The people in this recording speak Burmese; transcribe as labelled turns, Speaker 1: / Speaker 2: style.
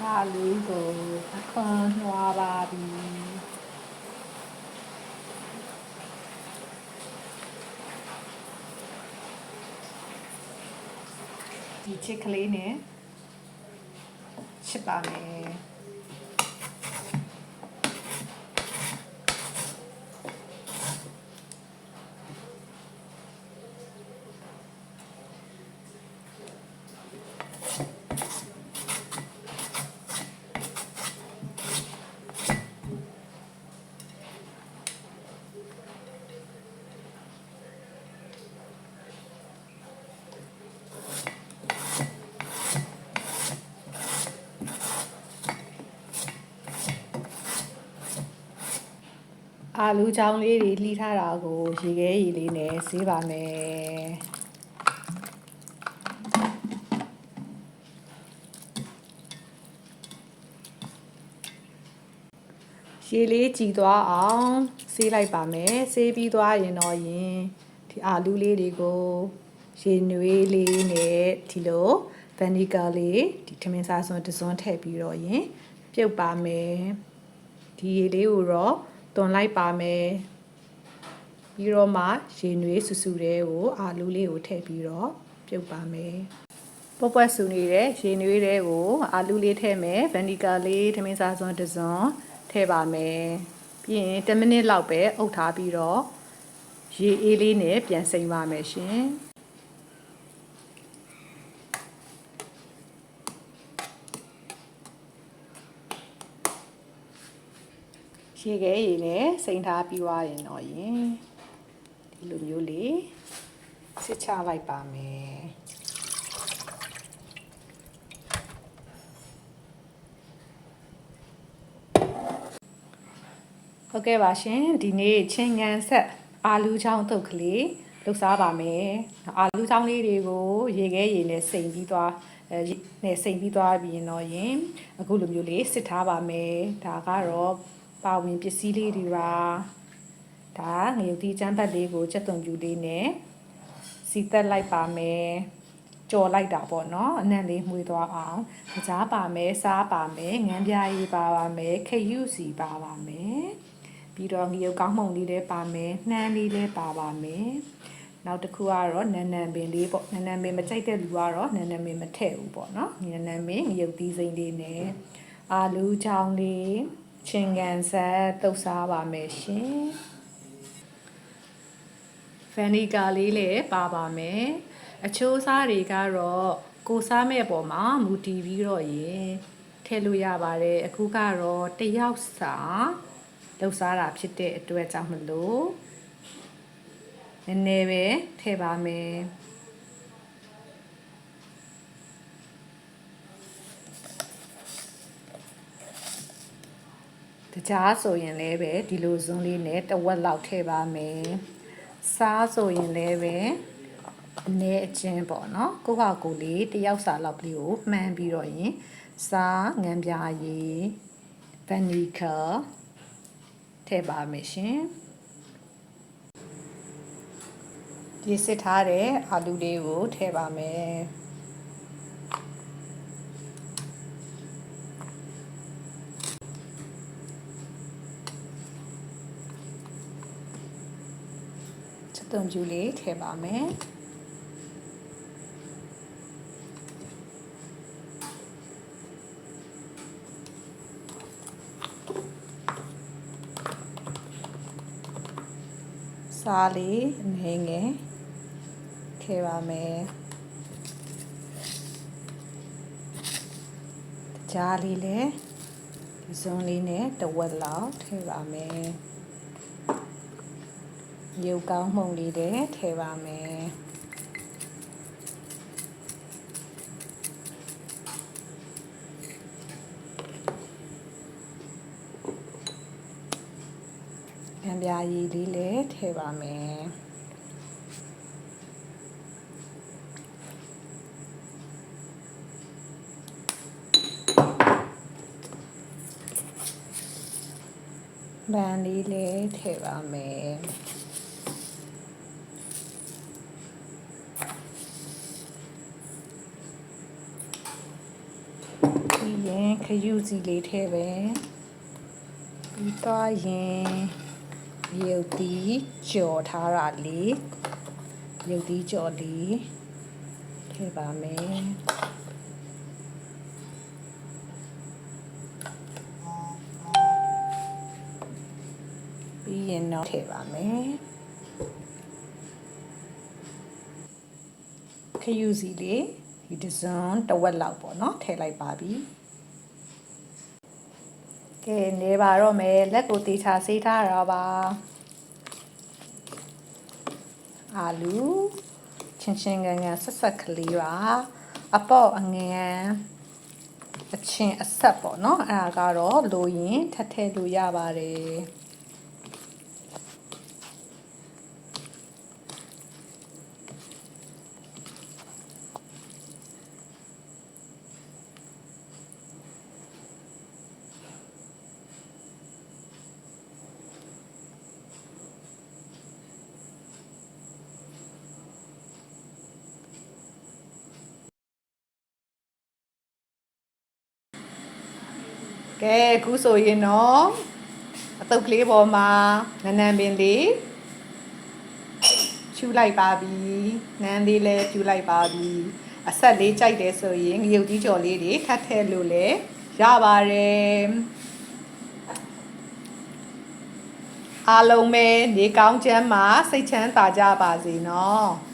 Speaker 1: ဒါလေးကိုအခန်းနှွားပါပြီဒီချစ်ကလေးနဲ့ချစ်ပါမယ်အာလူချောင်းလေးတွေလှီးထားတာကိုရေခဲရေလေးနဲ့ဆေးပါမယ်ရေလေးကြည်သွားအောင်ဆေးလိုက်ပါမယ်ဆေးပြီးသွားရင်တော့ဒီအာလူလေးတွေကိုရေနွေးလေးနဲ့ဒီလိုဗန်နီဂါလေးဒီထမင်းစားစွန်းတစ်စွန်းထည့်ပြီးတော့ပြုတ်ပါမယ်ဒီရေလေးကိုတော့တွန်လိုက်ပါမယ်ပြီးတော့မှရေနွေးဆူဆူတဲ့ကိုအာလူလေးကိုထည့်ပြီးတော့ပြုတ်ပါမယ်ပွက်ပွက်ဆူနေတဲ့ရေနွေးတဲ့ကိုအာလူလေးထည့်မယ်ဗန်နီဂါလေးထမင်းစားစွန်းတစ်စွန်းထည့်ပါမယ်ပြီးရင်10မိနစ်လောက်ပဲအုပ်ထားပြီးတော့ရေအေးလေးနဲ့ပြန်စိမ့်ပါမယ်ရှင်ရေခဲရေနဲ့စိမ့်ထားပြီးသွားရင်တော့ဒီလိုမျိုးလေးစစ်ချလိုက်ပါမယ်ဟုတ်ကဲ့ပါရှင်ဒီနေ့ချင်းငံဆက်အာလူချောင်းတုတ်ကလေးလှုပ်ရှားပါမယ်အာလူချောင်းလေးတွေကိုရေခဲရေနဲ့စိမ့်ပြီးသွားပြီးရင်တော့အခုလိုမျိုးလေးစစ်ထားပါမယ်ဒါကတော့ပါဝင်ပစ္စည်းလေးတွေပါဒါငရုတ်သီးချမ်းပတ်လေးကိုချက်သွန်ပြူလေးနဲ့စီတက်လိုက်ပါမယ်ကြော်လိုက်တာပေါ့နော်အနံ့လေးမှုေးသွားအောင်ကြားပါမယ်စားပါမယ်ငန်းပြားရေးပါမယ်ခရုစီပါပါမယ်ပြီးတော့ငရုတ်ကောင်းမှုန်လေးလည်းပါမယ်နှမ်းလေးလည်းပါပါမယ်နောက်တစ်ခုကတော့နန်းနန်းပင်လေးပေါ့နန်းနန်းပင်မကြိုက်တဲ့လူကတော့နန်းနန်းပင်မထည့်ဘူးပေါ့နော်နန်းနန်းပင်ငရုတ်သီးစိမ့်လေးနဲ့အာလူချောင်းလေးချင်းကန်ဆက်တုပ်စားပါမယ်ရှင်ဗန်နီဂါလေးလည်းပါပါမယ်အချိုးစားတွေကတော့ကိုစားမဲ့ပေါ်မှာမူတည်ပြီးတော့ထည့်လို့ရပါတယ်အခုကတော့တယောက်စာလှုပ်စားတာဖြစ်တဲ့အတွက်ကြောင့်မလို့နည်းနည်းပဲထည့်ပါမယ်တကြားဆိုရင်လည်းပဲဒီလိုဇွန်းလေးနဲ့တဝက်လောက်ထည့်ပါမယ်စားဆိုရင်လည်းပဲအနည်းအကျဉ်းပေါ့နော်ကိုယ့်ဟာကိုယ်လေးတယောက်စာလောက်ကလေးကိုမှန်းပြီးတော့စားငံပြားရည်ဗန်နီဂါထည့်ပါမယ်ရှင်ဒီစစ်ထားတဲ့အာလူလေးကိုထည့်ပါမယ်ချက်သွန်ပြူလေးထည့်ပါမယ်စားလေးအနည်းငယ်ထည့်ပါမယ်ကြားလေးလည်းဒီစုံလေးနဲ့တဝက်လောက်ထည့်ပါမယ်ရုပ်ကောင်းမှုန်လေးလည်းထည့်ပါမယ်ငံပြားရည်လေးလည်းထည့်ပါမယ်ဗန်လေးလည်းထည့်ပါမယ်ပြီးရင်ခ ခယူစီလေးထဲပဲပြီးသွားရင်ရုပ်သီးကြော်ထားတာလေးရုပ်သီးကြော်လေးထည့်ပါမယ်ပြီးရင်တော့ထည့်ပါမယ်ခယူစီလေးဒီတစ်စုံတစ်ဝက်လောက်ပေါ့နော်ထည့်လိုက်ပါပြီကဲနေပါတော့မယ်လက်ကိုတေချာဆေးထားရပါအာလူချင်းချင်းငန်းငန်းဆက်ဆက်ကလေးပါအပေါ့အငန်းအချင်းအဆက်ပေါ့နော်အဲ့ဒါကတော့လိုရင်ထပ်ထည့်လို့ရပါတယ်ကဲအခုဆိုရင်တော့အတုပ်ကလေးပေါ်မှာနန်းနန်းပင်လေးဖြူလိုက်ပါပြီနန်းလေးလည်းဖြူလိုက်ပါပြီအဆက်လေးကြိုက်တယ်ဆိုရင်ငရုတ်ကြီးကြော်လေးတွေထပ်ထည့်လို့လည်းရပါတယ်အားလုံးပဲနေကောင်းချမ်းမှာစိတ်ချမ်းသာကြပါစေနော်